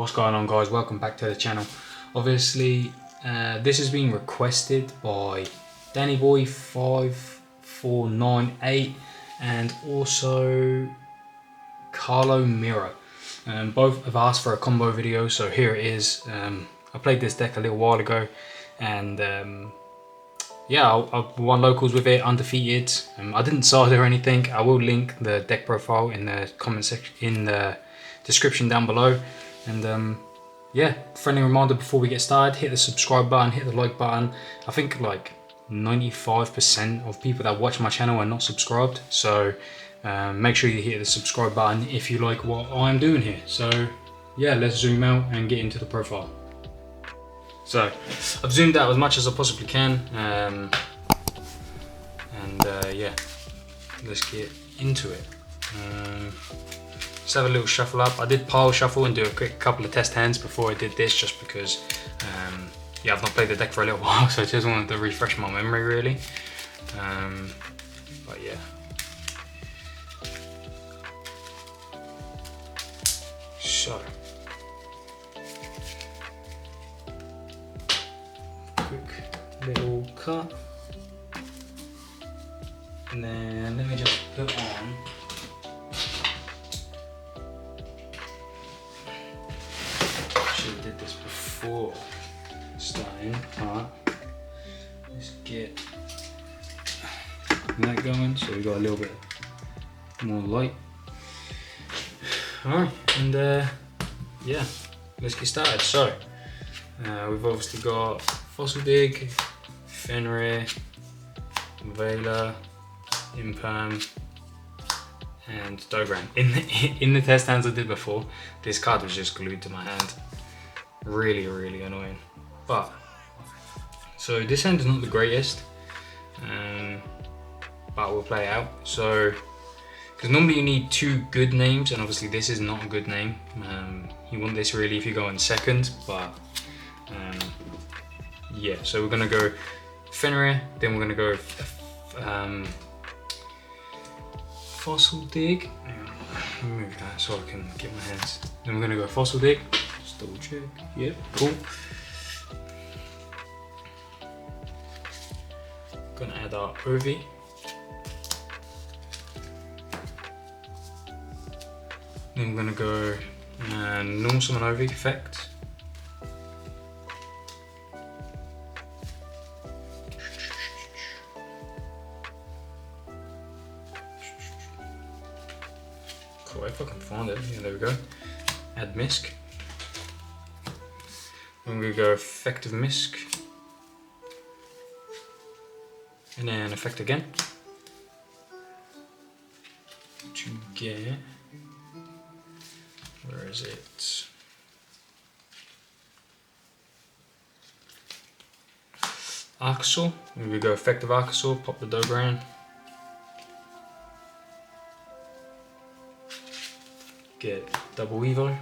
What's going on, guys? Welcome back to the channel. Obviously this is being requested by DannyBoy5498 and also Carlo Mira. Both have asked for a combo video, so here it is. I played this deck a little while ago and yeah, I won locals with it, undefeated. I didn't side or anything. I will link the deck profile in the comment section, in the description down below. And yeah, friendly reminder before we get started, hit the subscribe button, hit the like button. I think like 95% of people that watch my channel are not subscribed, so make sure you hit the subscribe button if you like what I'm doing here. So yeah, let's zoom out and get into the profile. So I've zoomed out as much as I possibly can, yeah, let's get into it. Let's have a little shuffle up. I did pile shuffle and do a quick couple of test hands before I did this, just because yeah, I've not played the deck for a little while, so I just wanted to refresh my memory really. But yeah, so quick little cut, and then let me just put on did this before starting. Alright, let's get that going so we got a little bit more light. Alright, and yeah, let's get started. So we've obviously got Fossil Dig, Fenrir, Vela, Imperm, and Dobran. In the test hands I did before, this card was just glued to my hand. Really annoying. But so this hand is not the greatest, but we'll play it out. So because normally you need two good names, and obviously this is not a good name. You want this really if you go in second, but yeah, so we're gonna go Fenrir, then we're gonna go Fossil Dig. Move that so I can get my hands. Then we're gonna go Fossil Dig. Just double check. Yep, cool. Gonna add our Ovi. Then we're gonna go normal summon Ovi effect. Cool, if I can find it. Yeah, there we go. Add Misk. Then we go effective Misk. And then effect again. To get, where is it? Archosaur. Then we go effective Archosaur, pop the Dobran. Get double Evo.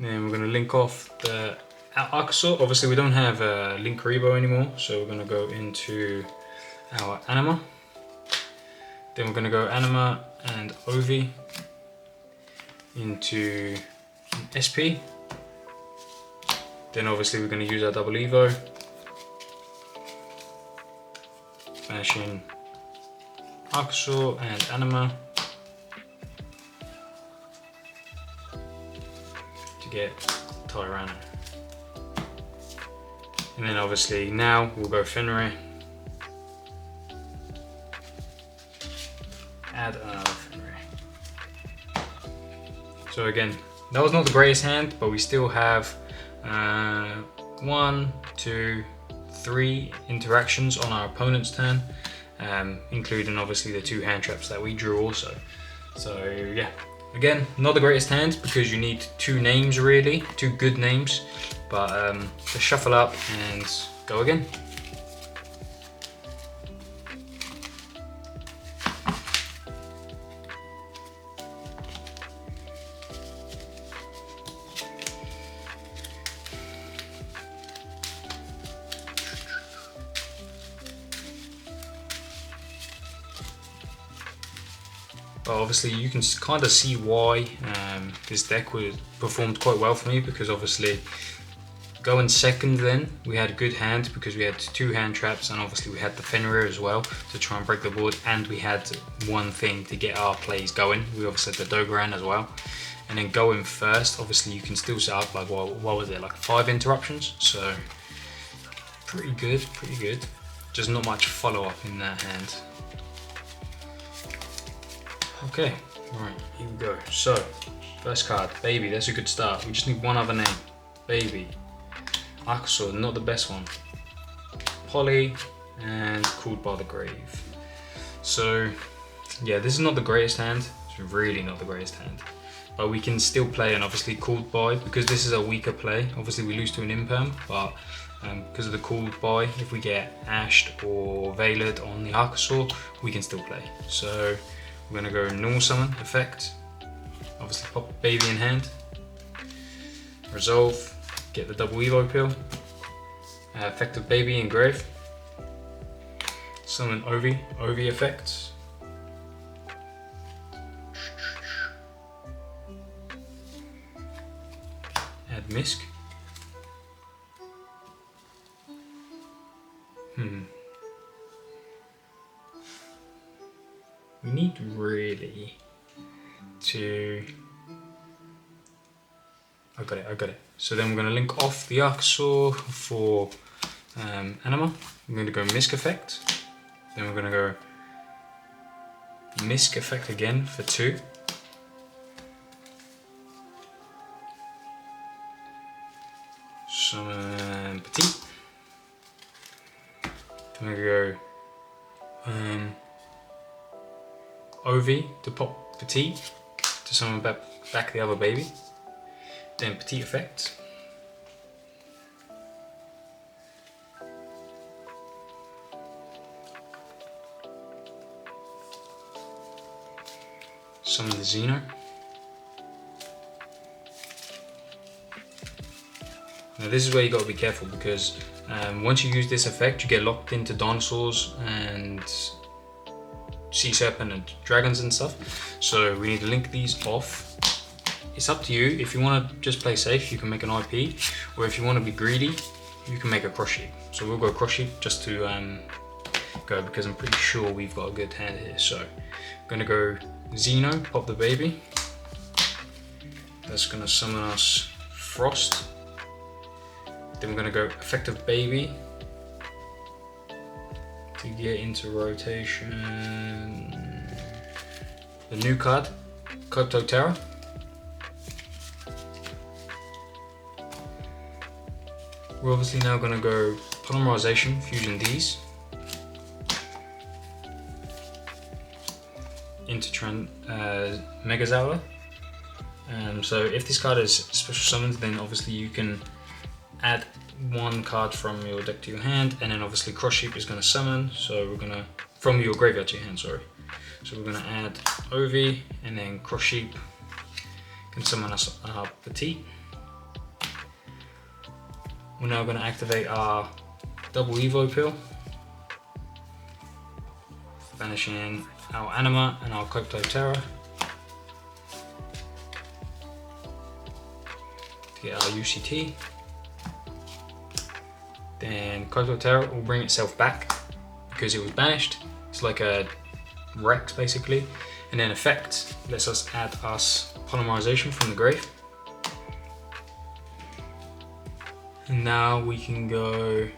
Then we're going to link off the Archosaur. Obviously we don't have Link Rebo anymore, so we're going to go into our Anima. Then we're going to go Anima and Ovi into SP. Then obviously we're going to use our double Evo. Bash in Archosaur and Anima to get Tyrannus. And then obviously now we'll go Fenrir. Add another Fenrir. So again, that was not the greatest hand, but we still have 1, 2, 3 interactions on our opponent's turn, including obviously the 2 hand traps that we drew also. So yeah, again, not the greatest hand because you need 2 names really, 2 good names, but let's shuffle up and go again. but obviously you can kind of see why this deck performed quite well for me, because obviously going second then we had a good hand because we had 2 hand traps, and obviously we had the Fenrir as well to try and break the board, and we had one thing to get our plays going. We obviously had the Dogoran as well. And then going first, obviously you can still set up like, what was it, like 5 interruptions, so pretty good, pretty good. Just not much follow up in that hand. Okay, right, here we go. So, first card, Baby, that's a good start. We just need one other name, Baby. Yugioh, not the best one. Polly, and Called by the Grave. So, yeah, this is not the greatest hand. It's really not the greatest hand. But we can still play, and obviously Called by, because this is a weaker play. Obviously we lose to an imperm, but because of the Called by, if we get Ashed or Veiled on the Yugioh, we can still play. So we're gonna go normal summon effect. Obviously pop Baby in hand. Resolve, get the double Evo pill. Effect of Baby in grave. Summon Ovi effects. Add Misk. We need really to... I got it. So then we're going to link off the Yugioh for Anima. We're going to go Misk effect. Then we're going to go Misk effect again for 2. Summon Petite. Then we go Ovi to pop Petite to summon back the other Baby. Then Petite effect. Summon the Xeno. Now this is where you got to be careful, because once you use this effect, you get locked into Dinosaurs and Sea Serpent and Dragons and stuff. So we need to link these off. It's up to you. If you want to just play safe, you can make an IP, or if you want to be greedy, you can make a cross sheep. So we'll go cross sheep just to go, because I'm pretty sure we've got a good hand here. So I'm gonna go Xeno, pop the Baby. That's gonna summon us Frost. Then we're going to go Effective Baby to get into rotation. The new card, Crypto Terror. We're obviously now going to go Polymerization, Fusion these. Into Mega Zowler. So if this card is special summoned, then obviously you can add 1 card from your deck to your hand, and then obviously Cross Sheep is going to summon, so we're going to, from your graveyard to your hand, sorry. So we're going to add Ovi, and then Cross Sheep can summon us Petite. We're now going to activate our double Evo pill, banishing our Anima and our Crypto Terror to get our UCT. Then Crypto Terror will bring itself back because it was banished. It's like a Rex basically. And then Effect lets us add us Polymerization from the grave. And now we can go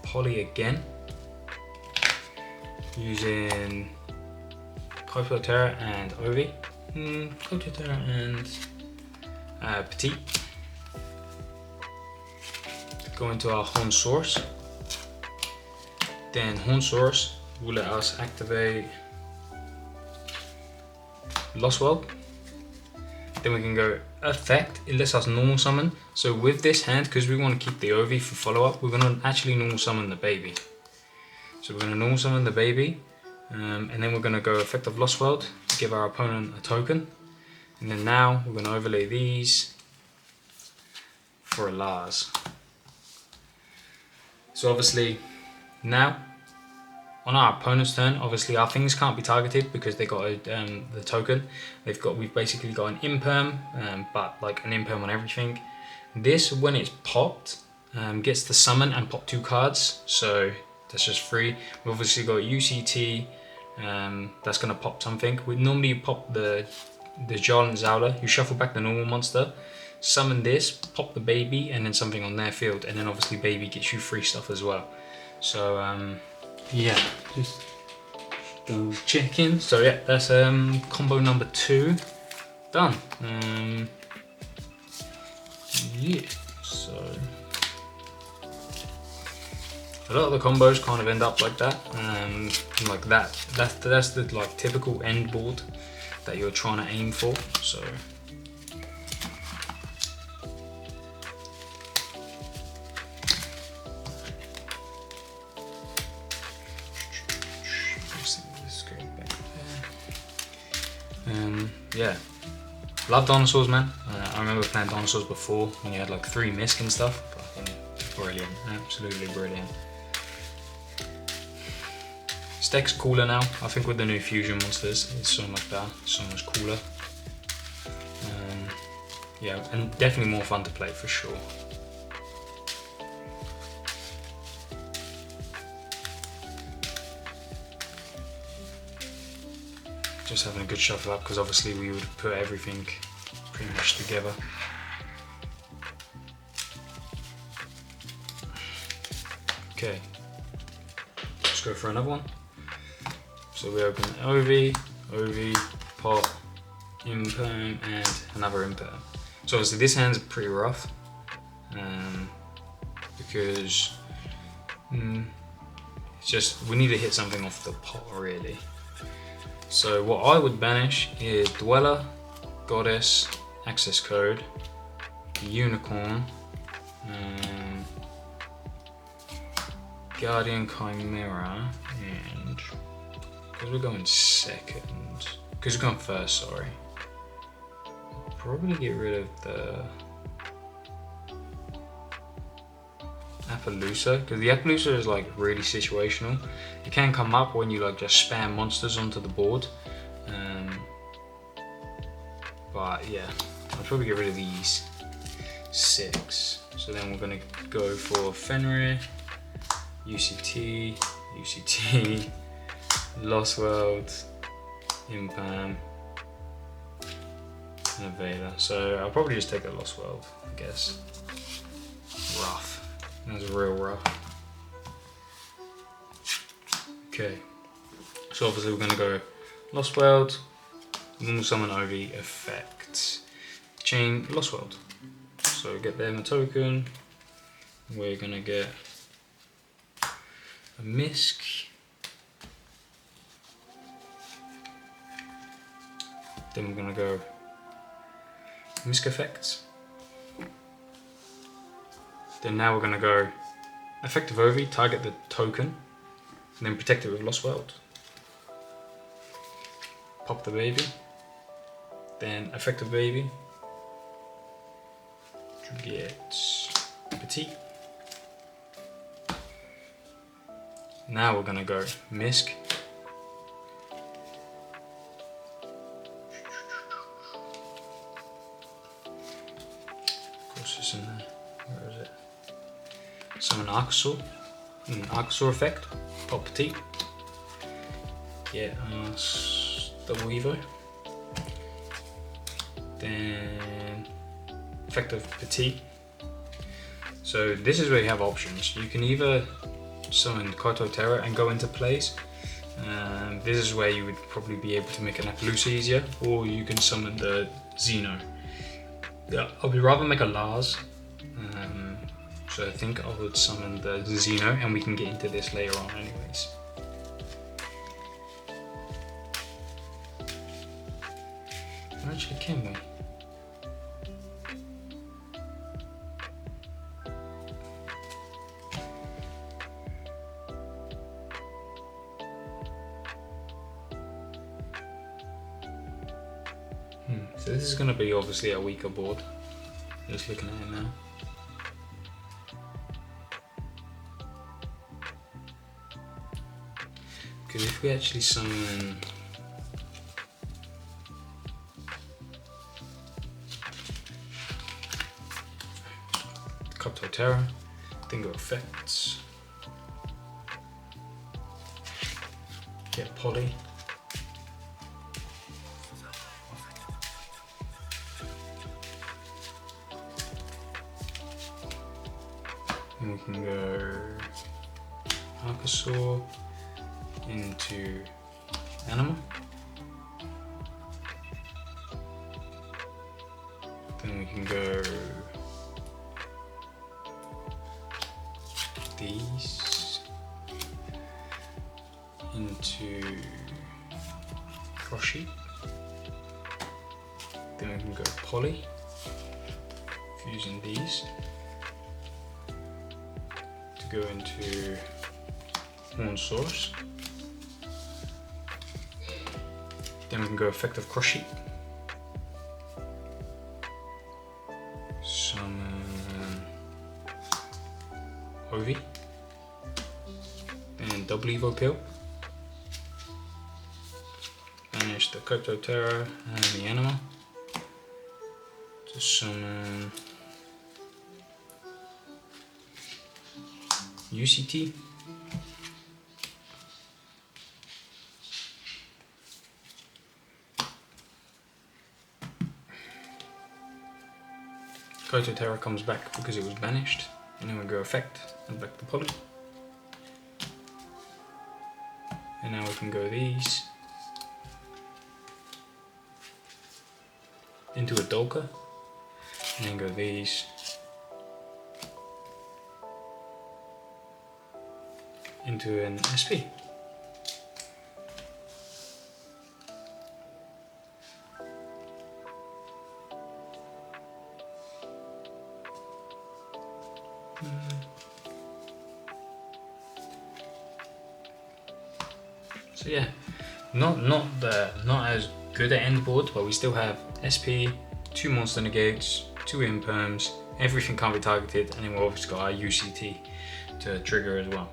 Poly again, using Crypto Terror and Ovi. Crypto Terror and Petite. Go into our Horn Source. Then Horn Source will let us activate Lost World. Then we can go Effect, it lets us normal summon. So with this hand, because we want to keep the Ovi for follow up, we're going to actually normal summon the Baby. So we're going to normal summon the Baby, and then we're going to go Effect of Lost World to give our opponent a token. And then now we're going to overlay these for a Lars. So obviously now on our opponent's turn, obviously our things can't be targeted because they got the token. We've basically got an imperm, but like an imperm on everything. This, when it's popped, gets to summon and pop 2 cards, so that's just free. We've obviously got UCT, that's gonna pop something. We normally pop the Jarl and Zowler. You shuffle back the normal monster, summon this, pop the baby, and then something on their field, and then obviously baby gets you free stuff as well. So yeah, just double checking. So yeah, that's combo number 2 done. Yeah, so a lot of the combos kind of end up like that, like that. That's the like typical end board that you're trying to aim for. So yeah, love dinosaurs, man. I remember playing dinosaurs before when you had like 3 misc and stuff. Fucking brilliant, absolutely brilliant. This deck's cooler now. I think with the new fusion monsters, it's so much better, so much cooler. Yeah, and definitely more fun to play for sure. Just having a good shuffle up because obviously we would put everything pretty much together. Okay, let's go for another one. So we open OV, pop, imperm, and another imperm. So obviously this hand's pretty rough because it's just we need to hit something off the pot really. So what I would banish is Dweller, Goddess, Access Code, Unicorn, Guardian Chimera, and because we're going second, because we're going first, sorry, I'll probably get rid of the Appaloosa, because the Appaloosa is like really situational. It can come up when you like just spam monsters onto the board, but yeah, I'll probably get rid of these 6. So then we're gonna go for Fenrir, UCT, Lost World, Imperm, and a Vela. So I'll probably just take a Lost World, I guess. Rough. That's real rough. Okay. So obviously we're gonna go Lost World, normal summon OV, effect, chain Lost World. So get them a token. We're gonna get a misc. Then we're gonna go misc effects. Then now we're gonna go effective OV, target the token, and then protect it with Lost World. Pop the baby. Then effective baby. Get petite. Now we're gonna go misc. Of course it's in there. Where is it? Summon Archosaur. Archosaur effect. Pop petite. Get double Evo. Then effective petite. So this is where you have options. You can either summon Koto Terra and go into plays. This is where you would probably be able to make an Appaloosa easier, or you can summon the Xeno. Yeah, I would rather make a Lars. So I think I would summon the Xeno, and we can get into this later on anyways. Actually, can we? So this is going to be obviously a weaker board. Just looking at it now. Because if we actually summon Terra, Dingo effects, get Poly, and we can go Dinosaur into Animal, then we can go these into Crossheet, then we can go Poly, fusing these to go into Horn Source, then we can go Effective Crossheet, summon Ovi, and double Evo Pill, banish the Terra and the Animal to summon UCT, Terra comes back because it was banished, and then we go Effect and back to Poly. And now we can go these into a Dolka, and then go these into an SP. So yeah, not as good at end board, but we still have SP, 2 monster negates, 2 imperms, everything can't be targeted, and then we've obviously got our UCT to trigger as well.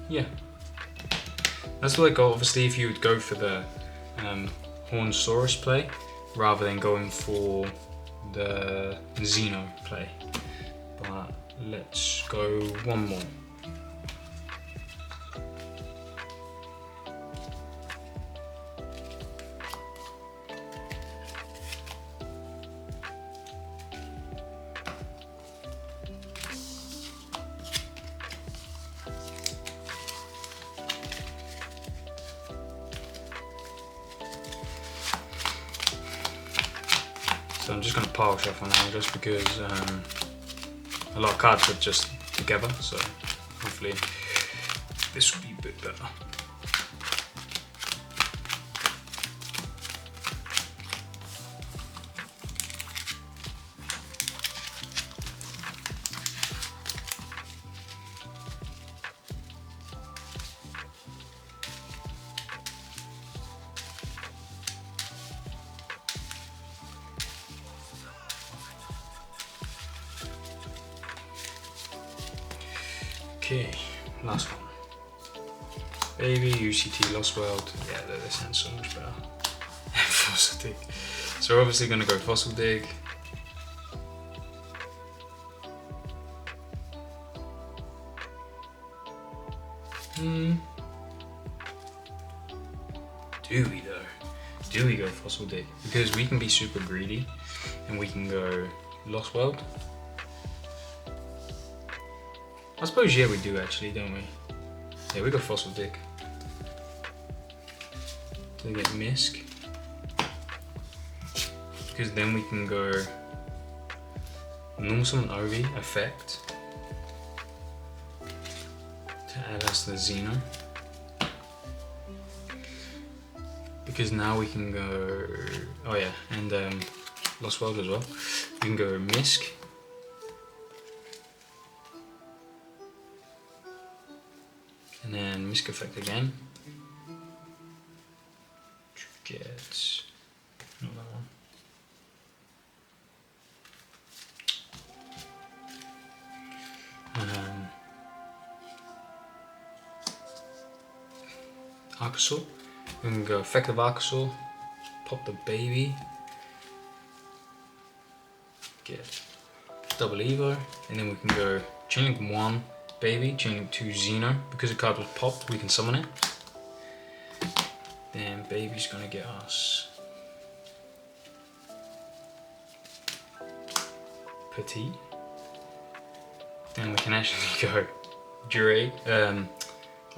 Yeah, that's like obviously if you would go for the Hornsaurus play rather than going for the Xeno play. But let's go one more. So I'm just going to pile shuffle now, just because a lot of cards are just together, so hopefully this will be a bit better. Okay, last one. Baby, UCT, Lost World. Yeah, this sounds so much better. Fossil Dig. So we're obviously going to go Fossil Dig. Do we though? Do we go Fossil Dig? Because we can be super greedy and we can go Lost World. I suppose, yeah, we do actually, don't we? Yeah, we go Fossil Dig. We get Misk. Because then we can go normal summon Ovi, effect, to add us the Xeno. Because now we can go, oh yeah, and Lost World as well. We can go Misk. And then Misk effect again. Get not that one. Archosaur. We can go effective Archosaur, pop the baby, get double Evo, and then we can go Chain Link 1 baby, Chain Link 2 Xeno. Because the card was popped, we can summon it. Then baby's gonna get us Petite. Then we can actually go Jure,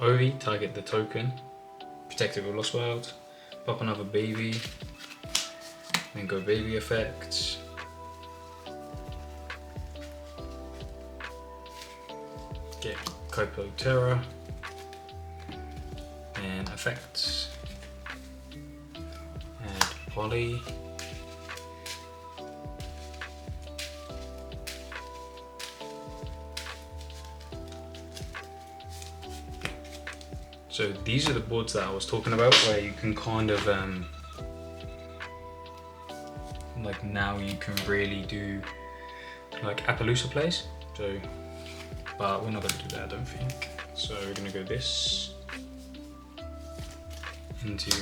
Ovi, target the token, Protective of Lost World, pop another baby, then go baby effects. Get Copo Terra, and effects. Add Poly. So these are the boards that I was talking about, where you can kind of like now you can really do like Appaloosa plays. So, but we're not going to do that, I don't think. So we're going to go this into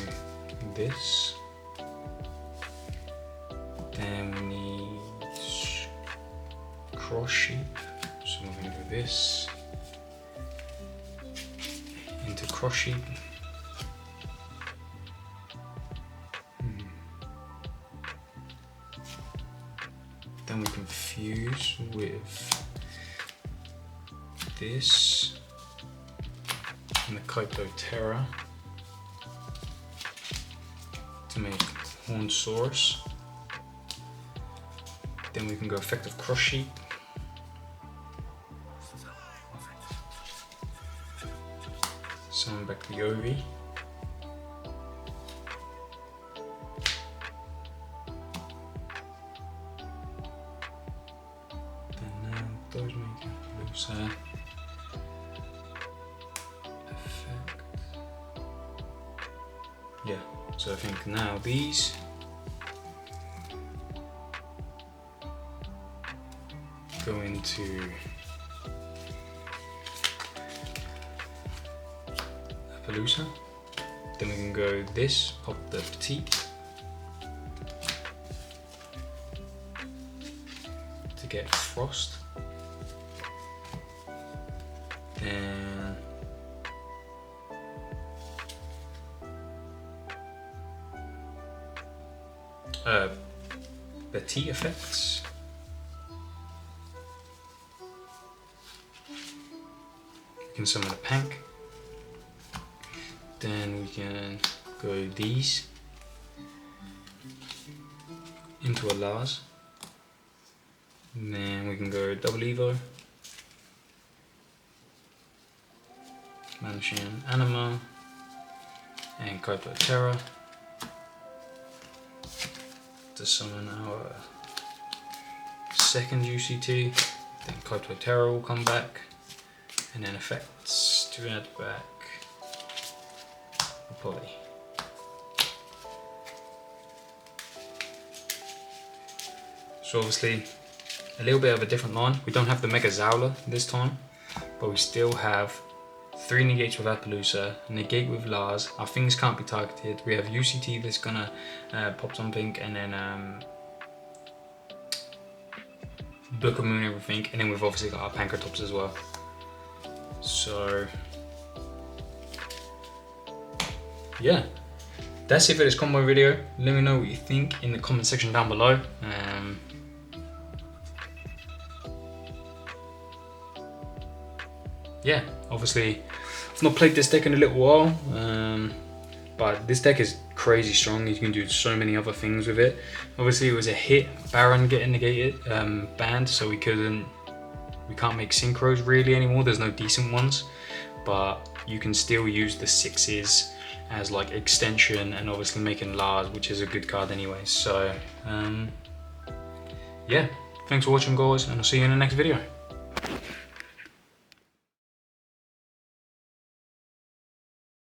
this. Then we need cross sheep, so we're going to go this into cross sheep. Then we can fuse with this and the Copo Terra to make Hornsaurus. Then we can go effective cross sheep. Summon back the Ovi. Then now those make Appaloosa. Effect. Yeah, so I think now these go into Appaloosa. Then we can go this, pop the Petite to get Frost. Then Petite effects. We can summon a Pank. Then we can go these into a Lars. And then we can go double Evo, Mansion Anima, and Copo Terra to summon our second UCT. Then Copo Terra will come back, and then effects to add back Poly. So obviously a little bit of a different line. We don't have the Mega Zowler this time, but we still have 3 negates with Appaloosa, negate with Lars. Our things can't be targeted. We have UCT that's gonna pop something, and then Book of Moon, everything, and then we've obviously got our Pankratops as well. So yeah, that's it for this combo video. Let me know what you think in the comment section down below. Yeah, obviously I've not played this deck in a little while, but this deck is crazy strong. You can do so many other things with it. Obviously it was a hit, Baron getting negated, banned, so we can't make synchros really anymore. There's no decent ones, but you can still use the 6s as like extension, and obviously making Lars, which is a good card anyway. So yeah, thanks for watching guys, and I'll see you in the next video.